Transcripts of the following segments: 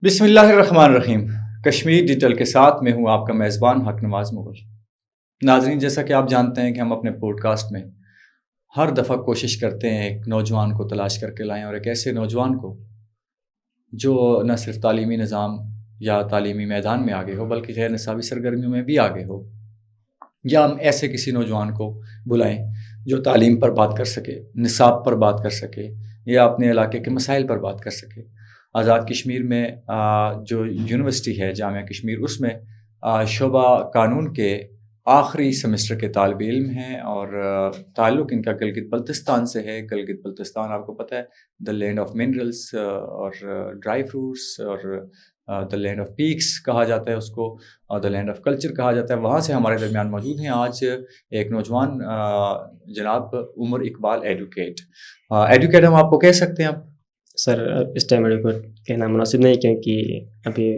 بسم اللہ الرحمن الرحیم. کشمیر ڈیجیٹل کے ساتھ میں ہوں آپ کا میزبان حق نواز مغل. ناظرین، جیسا کہ آپ جانتے ہیں کہ ہم اپنے پوڈ کاسٹ میں ہر دفعہ کوشش کرتے ہیں ایک نوجوان کو تلاش کر کے لائیں، اور ایک ایسے نوجوان کو جو نہ صرف تعلیمی نظام یا تعلیمی میدان میں آگے ہو بلکہ غیر نصابی سرگرمیوں میں بھی آگے ہو، یا ہم ایسے کسی نوجوان کو بلائیں جو تعلیم پر بات کر سکے، نصاب پر بات کر سکے، یا اپنے علاقے کے مسائل پر بات کر سکے. آزاد کشمیر میں جو یونیورسٹی ہے جامعہ کشمیر، اس میں شعبہ قانون کے آخری سیمسٹر کے طالب علم ہیں، اور تعلق ان کا گلگت بلتستان سے ہے. گلگت بلتستان آپ کو پتہ ہے دا لینڈ آف منرلس اور ڈرائی فروٹس، اور دا لینڈ آف پیکس کہا جاتا ہے اس کو، اور دا لینڈ آف کلچر کہا جاتا ہے. وہاں سے ہمارے درمیان موجود ہیں آج ایک نوجوان جناب عمر اقبال ایڈوکیٹ. ہم آپ کو کہہ سکتے ہیں. آپ سر اس ٹائم ایڈوکیٹ کہنا مناسب نہیں، کیونکہ ابھی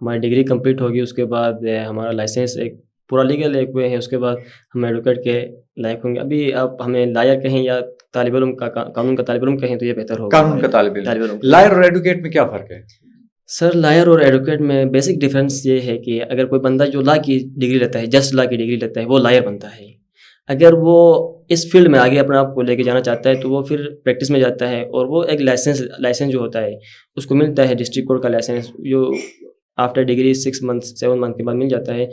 ہماری ڈگری کمپلیٹ ہوگی، اس کے بعد ہمارا لائسنس ایک پورا لیگل ایک ہوئے ہے، اس کے بعد ہم ایڈوکیٹ کے لائق ہوں گے. ابھی آپ ہمیں لائر کہیں یا طالب علم کا قانون کا طالب علم کہیں تو یہ بہتر ہوگا. قانون کا طالب علم. لائر اور ایڈوکیٹ میں کیا فرق ہے؟ سر لائر اور ایڈوکیٹ میں بیسک ڈفرینس یہ ہے کہ اگر کوئی بندہ جو لا کی ڈگری لیتا ہے، جسٹ لا کی ڈگری لیتا ہے، وہ لائر بنتا ہے. اگر وہ اس فیلڈ میں آگے اپنے آپ کو لے کے جانا چاہتا ہے تو وہ پھر پریکٹس میں جاتا ہے، اور وہ ایک لائسنس جو ہوتا ہے اس کو ملتا ہے، ڈسٹرکٹ کورٹ کا لائسنس، جو آفٹر ڈگری 6 منتھ 7 منتھ کے بعد مل جاتا ہے.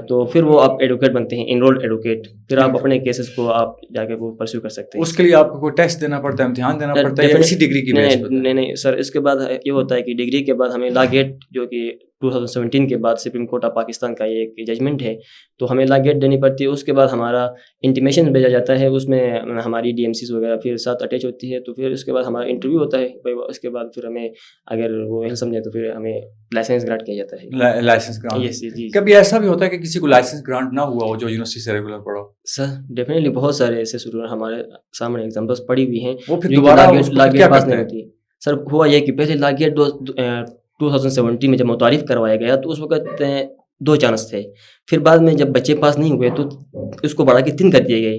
تو پھر وہ آپ ایڈوکیٹ بنتے ہیں، انرولڈ ایڈوکیٹ. پھر آپ اپنے کیسز کو آپ جا کے وہ پرسیو کر سکتے ہیں. اس کے لیے آپ کو کوئی ٹیسٹ دینا پڑتا ہے، امتحان دینا پڑتا ہے، یا اسی ڈگری کی بیس پر؟ نہیں سر، اس کے بعد یہ ہوتا ہے کہ ڈگری کے بعد ہمیں لا گیٹ، جو کہ 2017 کے بعد سپریم کورٹ آف پاکستان کا یہ ایک ججمنٹ ہے، تو ہمیں لا گیٹ دینی پڑتی ہے. اس کے بعد ہمارا انٹیمیشن بھیجا جاتا ہے، اس میں ہماری ڈی ایم سیز وغیرہ پھر ساتھ اٹیچ ہوتی ہے. تو پھر اس کے بعد ہمارا انٹرویو ہوتا ہے. اس کے بعد پھر ہمیں اگر وہ اہل سمجھے تو پھر ہمیں لائسنس گرانٹ کیا جاتا ہے. License grant. جی. کبھی ایسا بھی ہوتا ہے کہ کسی کو لائسنس گرانٹ نہ ہوا ہو جو یونیورسٹی سے ریگولر پڑھا ہو؟ سر ڈیفینیٹلی بہت سارے ایسے اسٹوڈنٹ ہمارے سامنے ایگزامپلس پڑی ہوئی ہیں. وہ پھر دوبارہ لا گیٹ پاس نہیں ہوتی. سر ہوا یہ کہ پہلے لا گیٹ 2017 میں جب متعارف کروایا گیا تو اس وقت 2 چانس تھے. پھر بعد میں جب بچے پاس نہیں ہوئے تو اس کو بڑھا کے 3 کر دیے گئے.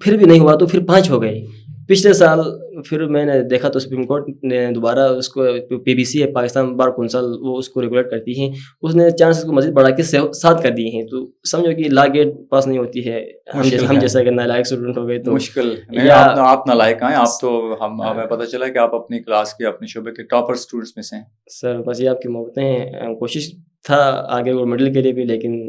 پھر بھی نہیں ہوا تو پھر 5 ہو گئے. پچھلے سال پھر میں نے دیکھا تو سپریم کورٹ نے دوبارہ اس کو پی بی سی ہے، پاکستان بار کونسل، وہ اس کو ریگولیٹ کرتی ہیں، اس نے چانسز کو مزید بڑھا کے 7 کر دیے ہیں. تو سمجھو کہ لا گیٹ پاس نہیں ہوتی ہے. ہم جیسا کہ نالائق اسٹوڈنٹ ہو گئے تو مشکل نہیں. آپ نالائق ہیں. آپ تو ہمیں پتہ چلا کہ آپ اپنی کلاس کے اپنے شعبے کے ٹاپر اسٹوڈنٹس میں سے ہیں. سر بس یہ آپ کی محبتیں ہیں. کوشش تھا آگے گولڈ میڈل کے لیے بھی، لیکن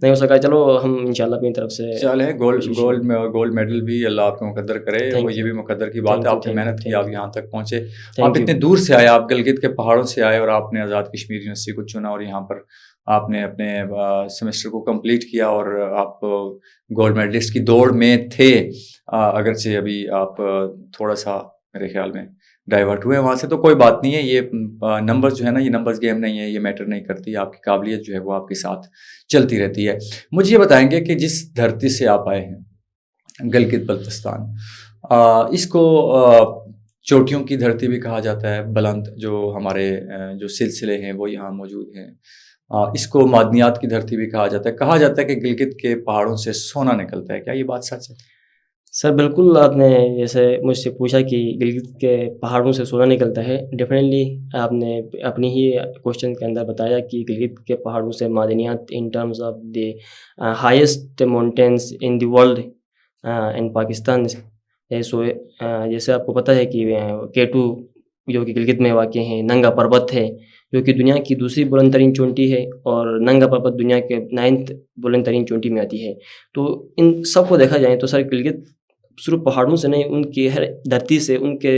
نہیں ہو سکا. چلو ہم انشاءاللہ اپنی طرف سے چلے گولڈ میڈل بھی اللہ آپ کو مقدر کرے. وہ یہ بھی مقدر کی بات ہے، آپ نے محنت کی، آپ یہاں تک پہنچے. آپ اتنے دور سے آئے، آپ گلگت کے پہاڑوں سے آئے، اور آپ نے آزاد کشمیر یونیورسٹی کو چنا، اور یہاں پر آپ نے اپنے سیمسٹر کو کمپلیٹ کیا، اور آپ گولڈ میڈلسٹ کی دوڑ میں تھے. اگرچہ ابھی آپ تھوڑا سا میرے خیال میں ڈائیورٹ ہوئے وہاں سے، تو کوئی بات نہیں ہے. یہ نمبر جو ہے نا، یہ نمبرز گیم نہیں ہے، یہ میٹر نہیں کرتی. آپ کی قابلیت جو ہے وہ آپ کے ساتھ چلتی رہتی ہے. مجھے یہ بتائیں گے کہ جس دھرتی سے آپ آئے ہیں، گلگت بلتستان، اس کو چوٹیوں کی دھرتی بھی کہا جاتا ہے. بلند جو ہمارے جو سلسلے ہیں وہ یہاں موجود ہیں. اس کو معدنیات کی دھرتی بھی کہا جاتا ہے. کہا جاتا ہے کہ گلگت کے پہاڑوں سے سونا نکلتا ہے. کیا یہ بات سچ ہے؟ سر بالکل. آپ نے جیسے مجھ سے پوچھا کہ گلگت کے پہاڑوں سے سونا نکلتا ہے، ڈیفینیٹلی آپ نے اپنی ہی کوشچن کے اندر بتایا کہ گلگت کے پہاڑوں سے معدنیات in terms of the highest mountains in the world in Pakistan. So جیسے آپ کو پتہ ہے کہ K2 جو کہ گلگت میں واقع ہیں، ننگا پربت ہے جو کہ دنیا کی دوسری بلند ترین چونٹی ہے، اور ننگا پربت دنیا کے 9th بلند ترین چونٹی میں آتی ہے. تو ان سب کو دیکھا جائے تو سر گلگت صرف پہاڑوں سے نہیں، ان کی ہر دھرتی سے، ان کے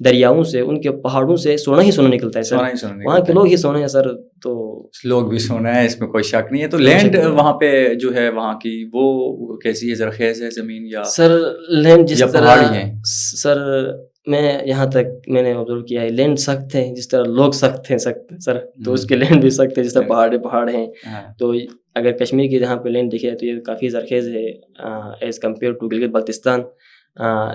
دریاؤں سے، ان کے پہاڑوں سے سونا ہی سونا نکلتا ہے. سر وہاں کے لوگ ہی سونا ہے. سر تو لوگ بھی سونا ہے، اس میں کوئی شک نہیں ہے. تو لینڈ وہاں پہ جو ہے وہاں کی وہ کیسی ہے؟ زرخیز ہے زمین، یا سر لینڈ جس طرح پہاڑی ہیں؟ سر میں یہاں تک میں نے آبزرو کیا ہے، لینڈ سخت ہے جس طرح لوگ سخت ہیں سر، تو اس کے لینڈ بھی سخت ہے جس طرح پہاڑ ہیں. تو اگر کشمیر کی جہاں پہ لینڈ دیکھے تو یہ کافی زرخیز ہے as compare to Gilgit Baltistan.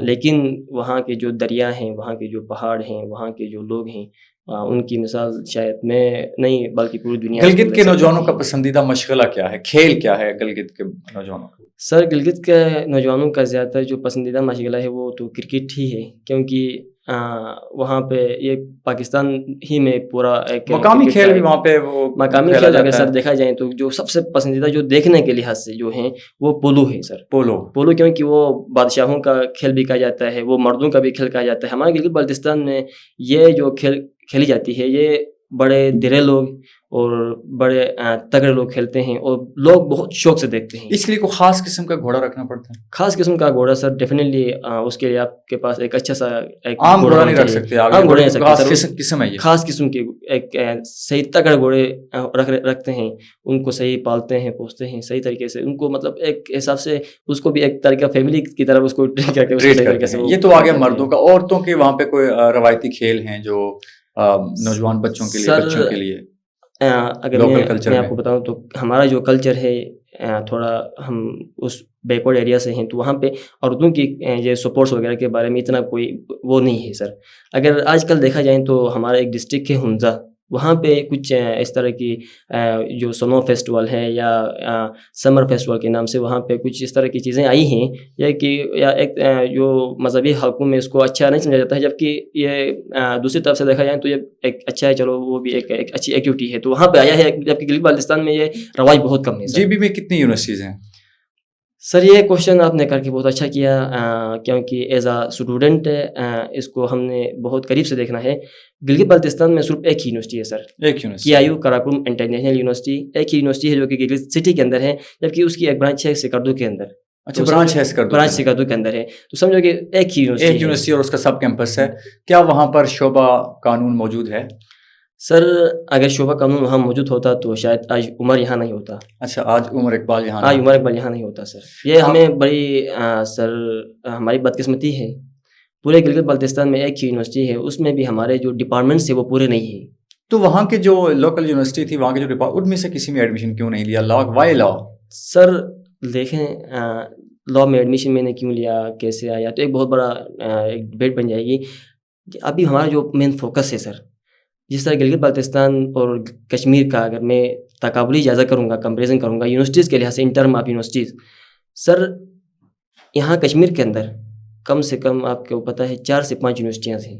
لیکن وہاں کے جو دریا ہیں، وہاں کے جو پہاڑ ہیں، وہاں کے جو لوگ ہیں، ان کی مثال شاید میں نہیں بلکہ پوری دنیا. گلگت کے نوجوانوں کا پسندیدہ مشغلہ کیا ہے؟ کھیل کیا ہے گلگت کے نوجوانوں کا؟ سر گلگت کے نوجوانوں کا زیادہ تر جو پسندیدہ مشغلہ ہے وہ تو کرکٹ ہی ہے، کیونکہ وہاں پہ یہ پاکستان ہی میں پورا ایک مقامی کھیل بھی وہاں پہ وہ مقامی کھیل اگر سر دیکھا جائے تو جو سب سے پسندیدہ جو دیکھنے کے لحاظ سے جو ہیں وہ پولو ہے سر. پولو کیونکہ وہ بادشاہوں کا کھیل بھی کہا جاتا ہے, وہ مردوں کا بھی کھیل کہا جاتا ہے. ہمارے گلگت بلتستان میں یہ جو کھیل کھیلی جاتی ہے یہ بڑے درے لوگ اور بڑے تگڑے لوگ کھیلتے ہیں اور لوگ بہت شوق سے دیکھتے ہیں. اس کے لیے کوئی خاص قسم کا گھوڑا رکھنا پڑتا ہے؟ خاص قسم کا گھوڑا سر ڈیفینیٹلی اس کے لیے آپ کے پاس ایک اچھا سا عام گھوڑا نہیں رکھ سکتے آپ. عام گھوڑے نہیں سکتے سر, قسم ہے یہ خاص قسم کے ایک صحیح تگڑے گھوڑے رکھتے ہیں, ان کو صحیح پالتے ہیں, پوستے ہیں صحیح طریقے سے, ان کو مطلب ایک حساب سے اس کو بھی ایک طریقہ فیملی کی طرح اس کو ٹریٹ کر کے صحیح طریقے سے. یہ تو آ گیا مردوں کا. عورتوں کے وہاں پہ کوئی روایتی کھیل ہیں جو نوجوان بچوں کے لیے, بچوں کے لیے؟ اگر میں آپ کو بتاؤں تو ہمارا جو کلچر ہے تھوڑا ہم اس بیکورڈ ایریا سے ہیں, تو وہاں پہ عورتوں کی یہ سپورٹس وغیرہ کے بارے میں اتنا کوئی وہ نہیں ہے سر. اگر آج کل دیکھا جائے تو ہمارا ایک ڈسٹرکٹ ہے ہنزا, وہاں پہ کچھ اس طرح کی جو سنو فیسٹیول ہے یا سمر فیسٹیول کے نام سے وہاں پہ کچھ اس طرح کی چیزیں آئی ہیں, یا ایک جو مذہبی حلقوں میں اس کو اچھا نہیں سمجھا جاتا ہے, جبکہ یہ دوسری طرف سے دیکھا جائے تو یہ ایک اچھا ہے, چلو وہ بھی ایک اچھی ایکٹیویٹی ہے, تو وہاں پہ آیا ہے. جبکہ گلگت بلتستان میں یہ رواج بہت کم ہے. جی بی میں کتنی یونیورسٹیز ہیں سر؟ یہ کوشچن آپ نے کر کے بہت اچھا کیا, کیونکہ ایز اے اسٹوڈنٹ اس کو ہم نے بہت قریب سے دیکھنا ہے. گلگت بلتستان میں صرف ایک ہی یونیورسٹی ہے سر, ایک یونیورسٹی کیایو کراکوم انٹرنیشنل یونیورسٹی. ایک ہی یونیورسٹی ہے جو کہ گلگت سٹی کے اندر ہے, جبکہ اس کی ایک برانچ ہے سکردو کے اندر. اچھا, برانچ سکردو کے اندر ہے, تو سمجھو کہ ایک ہی یونیورسٹی اور اس کا سب کیمپس ہے. کیا وہاں پر شعبہ قانون موجود ہے؟ سر اگر شعبہ قانون وہاں موجود ہوتا تو شاید آج عمر یہاں نہیں ہوتا. اچھا, آج عمر اقبال یہاں نہیں ہوتا سر. یہ ہمیں بڑی سر ہماری بدقسمتی ہے. پورے گلگت بلتستان میں ایک ہی یونیورسٹی ہے, اس میں بھی ہمارے جو ڈپارٹمنٹس ہیں وہ پورے نہیں ہیں. تو وہاں کے جو لوکل یونیورسٹی تھی, وہاں کے جو ڈپارٹمنٹ, ان میں سے کسی میں ایڈمیشن کیوں نہیں لیا؟ وائی لا؟ سر دیکھیں, لا میں ایڈمیشن میں نے کیوں لیا, کیسے آیا, تو ایک بہت بڑا ایک ڈبیٹ بن جائے گی. ابھی ہمارا جو مین فوکس ہے سر, جس طرح گلگت بلتستان اور کشمیر کا اگر میں تقابلی جائزہ کروں گا, کمپیریزن کروں گا یونیورسٹیز کے لحاظ سے, ان ٹرم آف یونیورسٹیز, سر یہاں کشمیر کے اندر کم سے کم آپ کو پتہ ہے 4 سے 5 یونیورسٹیاں ہیں,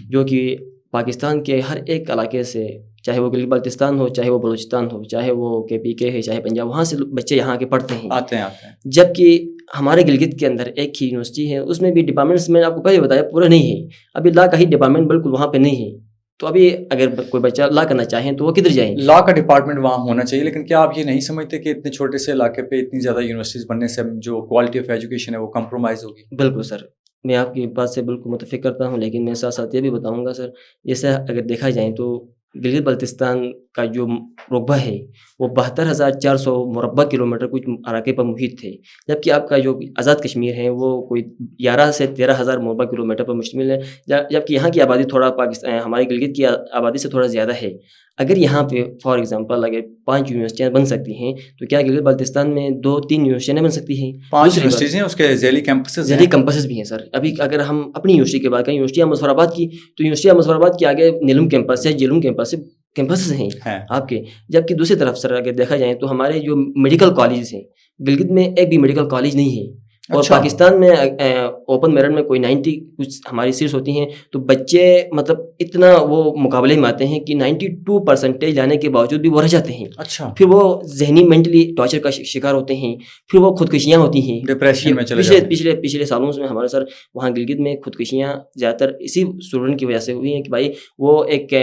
جو کہ پاکستان کے ہر ایک علاقے سے, چاہے وہ گلگت بلتستان ہو, چاہے وہ بلوچستان ہو, چاہے وہ KPK ہے, چاہے پنجاب, وہاں سے بچے یہاں کے پڑھتے ہیں, آتے ہیں. جبکہ ہمارے گلگت کے اندر ایک ہی یونیورسٹی ہے, اس میں بھی ڈپارٹمنٹس میں آپ کو پہلے بتایا پورا نہیں ہے. ابھی لا کا ہی ڈپارٹمنٹ بالکل وہاں پہ نہیں ہے, تو ابھی اگر کوئی بچہ لا کرنا چاہیں تو وہ کدھر جائیں؟ لا کا ڈپارٹمنٹ وہاں ہونا چاہیے. لیکن کیا آپ یہ نہیں سمجھتے کہ اتنے چھوٹے سے علاقے پہ اتنی زیادہ یونیورسٹیز بننے سے جو کوالٹی آف ایجوکیشن ہے وہ کمپرومائز ہوگی؟ بالکل سر, میں آپ کی بات سے بالکل متفق کرتا ہوں, لیکن میں ساتھ ساتھ یہ بھی بتاؤں گا سر, جیسے اگر دیکھا جائے تو گلگت بلتستان کا جو رقبہ ہے وہ 72,400 مربع کلومیٹر کچھ علاقے پر محیط تھے, جبکہ آپ کا جو آزاد کشمیر ہے وہ کوئی 11 سے 13,000 مربع کلومیٹر پر مشتمل ہے, جبکہ یہاں کی آبادی تھوڑا پاکستان ہمارے گلگت کی آبادی سے تھوڑا زیادہ ہے. اگر یہاں پہ فار ایگزامپل اگر 5 یونیورسٹیاں بن سکتی ہیں, تو کیا گلگت بلتستان میں 2-3 یونیورسٹیاں بن سکتی ہیں؟ 5 یونیورسٹیز ہیں, اس کے ذیلی کیمپسز بھی ہیں سر. ابھی اگر ہم اپنی یونیورسٹی کی بات کریں, یونیورسٹی مظفر آباد کی, تو یونیورسٹی مظفر آباد کے آگے نیلم کیمپس ہے, جیلم کیمپسز ہیں آپ کے. جبکہ دوسری طرف سر اگر دیکھا جائے تو ہمارے جو میڈیکل کالجز ہیں, گلگت میں ایک بھی میڈیکل کالج نہیں ہے. اور پاکستان میں اوپن میرٹ میں کوئی 90 کچھ ہماری سیٹس ہوتی ہیں, تو بچے مطلب اتنا وہ مقابلے میں آتے ہیں کہ 92% لانے کے باوجود بھی وہ رہ جاتے ہیں. اچھا, پھر وہ ذہنی مینٹلی ٹارچر کا شکار ہوتے ہیں, پھر وہ خودکشیاں ہوتی ہیں, ڈپریشن میں چلے جاتے ہیں. پچھلے سالوں میں ہمارے سر وہاں گلگت میں خودکشیاں زیادہ تر اسی اسٹوڈنٹ کی وجہ سے ہوئی ہیں کہ بھائی وہ ایک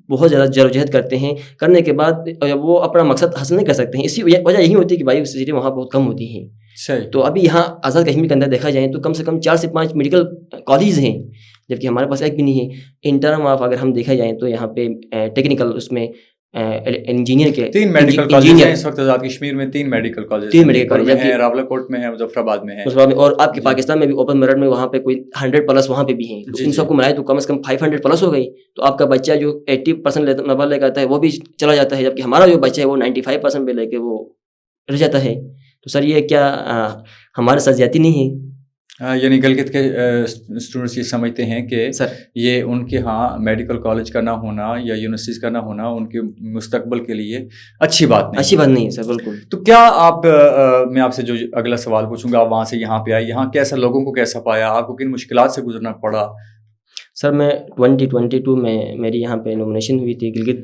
بہت زیادہ جدوجہد کرتے ہیں, کرنے کے بعد وہ اپنا مقصد حاصل نہیں کر سکتے ہیں. اسی وجہ یہی ہوتی ہے کہ بھائی سیٹیں وہاں بہت کم ہوتی ہیں. تو ابھی یہاں آزاد کشمیر کے اندر دیکھا جائے تو کم سے کم 4 سے 5 میڈیکل کالج ہیں, جبکہ ہمارے پاس ایک بھی نہیں ہے. ان ٹرم آف اگر ہم دیکھا جائیں تو یہاں پہ ٹیکنیکل اس میں انجینئر کے 3 میڈیکل کالج ہیں اس وقت آزاد کشمیر میں. 3 میڈیکل کالج ہیں, راولکوٹ میں ہے, مظفر آباد میں ہے, اور آپ کے پاکستان میں بھی اوپن میرٹ میں وہاں پہ کوئی 100+ وہاں پہ بھی ہیں. ان سب کو ملائے تو کم از کم 500+ ہو گئی. تو آپ کا بچہ جو 80% نمبر لے کے آتا ہے وہ بھی چلا جاتا ہے, جبکہ ہمارا جو بچہ ہے وہ 95% پہ لے کے وہ رہ جاتا ہے. تو سر یہ کیا ہمارے ساتھ زیادتی نہیں ہے؟ یعنی گلگت کے اسٹوڈنٹس یہ سمجھتے ہیں کہ یہ ان کے ہاں میڈیکل کالج کا نہ ہونا یا یونیورسٹیز کا نہ ہونا ان کے مستقبل کے لیے اچھی بات نہیں ہے سر. بالکل. تو کیا آپ میں آپ سے جو اگلا سوال پوچھوں گا, آپ وہاں سے یہاں پہ آئے, یہاں کیسا لوگوں کو کیسا پایا, آپ کو کن مشکلات سے گزرنا پڑا, سر میں 2022 میں میری یہاں پہ نومینیشن ہوئی تھی گلگت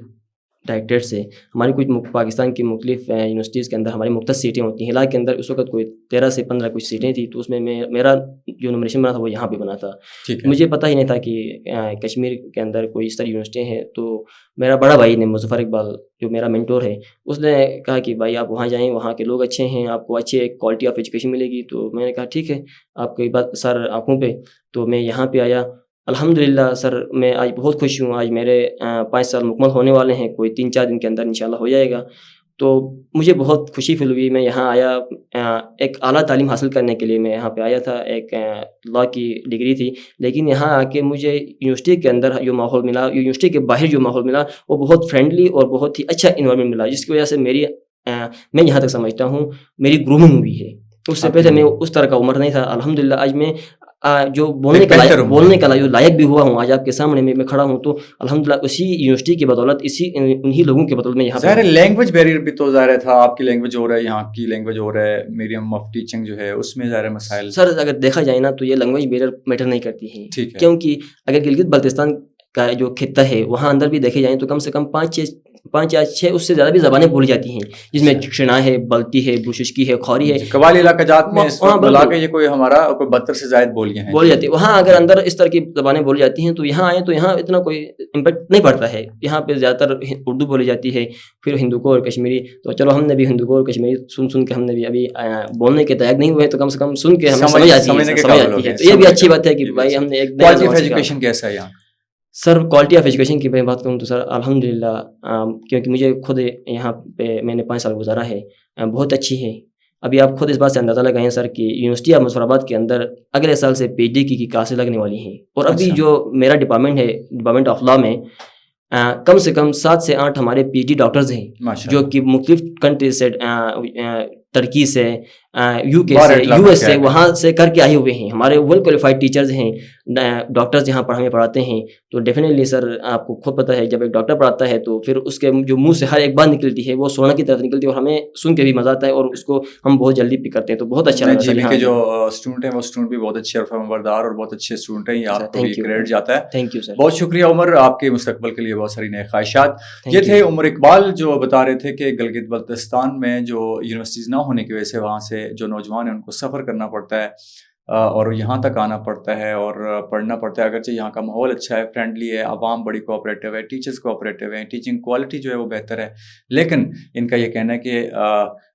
ڈائریکٹریٹ سے. ہماری کچھ پاکستان کی مختلف یونیورسٹیز کے اندر ہماری مختص سیٹیں ہوتی ہیں. ہلاک کے اندر اس وقت کوئی 13 سے 15 کچھ سیٹیں تھیں, تو اس میں میرا جو نومینیشن بنا تھا وہ یہاں پہ بنا تھا. مجھے پتہ ہی نہیں تھا کہ کشمیر کے اندر کوئی اس طرح یونیورسٹیاں ہیں. تو میرا بڑا بھائی نے مظفر اقبال جو میرا مینٹور ہے, اس نے کہا کہ بھائی آپ وہاں جائیں, وہاں کے لوگ اچھے ہیں, آپ کو اچھے کوالٹی آف ایجوکیشن ملے گی. تو میں نے کہا ٹھیک ہے, آپ کی بات سر آنکھوں پہ. تو میں یہاں پہ آیا. الحمدللہ سر میں آج بہت خوش ہوں. آج میرے 5 سال مکمل ہونے والے ہیں, کوئی 3-4 دن کے اندر انشاءاللہ ہو جائے گا. تو مجھے بہت خوشی فیل ہوئی. میں یہاں آیا ایک اعلیٰ تعلیم حاصل کرنے کے لیے. میں یہاں پہ آیا تھا, ایک لاء کی ڈگری تھی, لیکن یہاں آ کے مجھے یونیورسٹی کے اندر جو ماحول ملا, یونیورسٹی کے باہر جو ماحول ملا, وہ بہت فرینڈلی اور بہت ہی اچھا انوائرمنٹ ملا, جس کی وجہ سے میں یہاں تک سمجھتا ہوں میری گرومنگ ہوئی ہے. اس سے پہلے میں اس طرح کا عمر نہیں تھا. الحمدللہ آج میں جو بولنے کا لائق بھی ہوا ہوں, آج آپ کے سامنے میں کھڑا ہوں, تو الحمدللہ اسی یونیورسٹی کی بدولت, انہی لوگوں کی بدولت میں یہاں ظاہر لینگویج بیریئر بھی تو ظاہر تھا. آپ کی لینگویج ہو رہا ہے, یہاں کی لینگویج ہو رہا ہے, میڈیم آف ٹیچنگ جو ہے اس میں ظاہر مسائل. سر اگر دیکھا جائے نا تو یہ لینگویج بیریئر میٹر نہیں کرتی ہے, کیونکہ اگر گلگت بلتستان کا جو خطہ ہے وہاں اندر بھی دیکھے جائیں تو کم سے کم 5 یا 6 اس سے زیادہ بھی زبانیں بولی جاتی ہیں, جس میں شنا ہے, بلتی ہے, بوششکی ہے, خوری ہے. قبائلی علاقہ جات میں اس وقت بلا کے یہ کوئی ہمارا کوئی 72 سے زائد بولیاں ہیں بولی جاتی ہے. وہاں اگر اندر اس طرح کی زبانیں بولی جاتی ہیں تو یہاں آئیں تو یہاں اتنا کوئی امپیکٹ نہیں پڑتا ہے. یہاں پہ زیادہ تر اردو بولی جاتی ہے, پھر ہندوکو اور کشمیری. تو چلو ہم نے بھی ہندوکو اور کشمیری سن کے ہم نے بھی ابھی بولنے کے تیار نہیں ہوئے, تو کم سے کم سن کے ہمیں سمجھ آتی ہے. تو یہ بھی اچھی بات ہے کہ بھائی ہم نے ایک کوالٹی آف ایجوکیشن کیسا ہے یہاں. سر کوالٹی آف ایجوکیشن کی میں بات کروں تو سر الحمدللہ, کیونکہ مجھے خود یہاں پہ میں نے 5 سال گزارا ہے, بہت اچھی ہے. ابھی آپ خود اس بات سے اندازہ لگائیں سر کہ یونیورسٹی آف مظفر آباد کے اندر اگلے سال سے پی ایچ ڈی کی کلاسیں لگنے والی ہیں. اور ابھی جو میرا ڈپارٹمنٹ ہے, ڈپارٹمنٹ آف لاء میں کم سے کم 7 سے 8 ہمارے پی ایچ ڈی ڈاکٹرز ہیں, جو کہ مختلف کنٹریز سے, ترکی سے, یو کے سے, یو ایس سے, وہاں سے کر کے آئے ہوئے ہیں. ہمارے ویل کوالیفائڈ ٹیچرز ہیں, ڈاکٹرز یہاں پر ہمیں پڑھاتے ہیں. تو ڈیفینیٹلی سر آپ کو خود پتہ ہے جب ایک ڈاکٹر پڑھاتا ہے تو پھر اس کے جو منہ سے ہر ایک بات نکلتی ہے وہ سونا کی طرف نکلتی ہے, اور ہمیں سن کے بھی مزہ آتا ہے, اور اس کو ہم بہت جلدی پک کرتے ہیں. تو بہت اچھا لگتا ہے. جی کے جو اسٹوڈنٹ ہیں وہ اسٹوڈنٹ بھی بہت اچھے اور فرمانبردار اور بہت اچھے اسٹوڈنٹ ہیں, آپ کو یہ کریڈٹ جاتا ہے. Thank you sir. بہت شکریہ عمر, آپ کے مستقبل کے لیے بہت ساری نئے خواہشات. یہ تھے عمر اقبال جو بتا رہے تھے کہ گلگت بلتستان میں جو یونیورسٹیز نہ ہونے کی وجہ سے وہاں سے جو نوجوان ہیں ان کو سفر کرنا پڑتا ہے اور یہاں تک آنا پڑتا ہے اور پڑھنا پڑتا ہے. اگرچہ یہاں کا ماحول اچھا ہے, فرینڈلی ہے, عوام بڑی کوآپریٹیو ہے, ٹیچرز کوآپریٹیو ہیں, ٹیچنگ کوالٹی جو ہے وہ بہتر ہے. لیکن ان کا یہ کہنا ہے کہ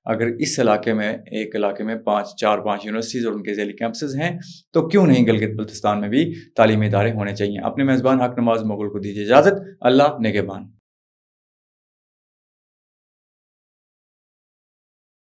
اگر اس علاقے میں, ایک علاقے میں 4-5 یونیورسٹیز اور ان کے ذیلی کیمپسز ہیں, تو کیوں نہیں گلگت بلتستان میں بھی تعلیمی ادارے ہونے چاہیے. اپنے میزبان حق نواز مغل کو دیجیے اجازت. اللہ نگہبان.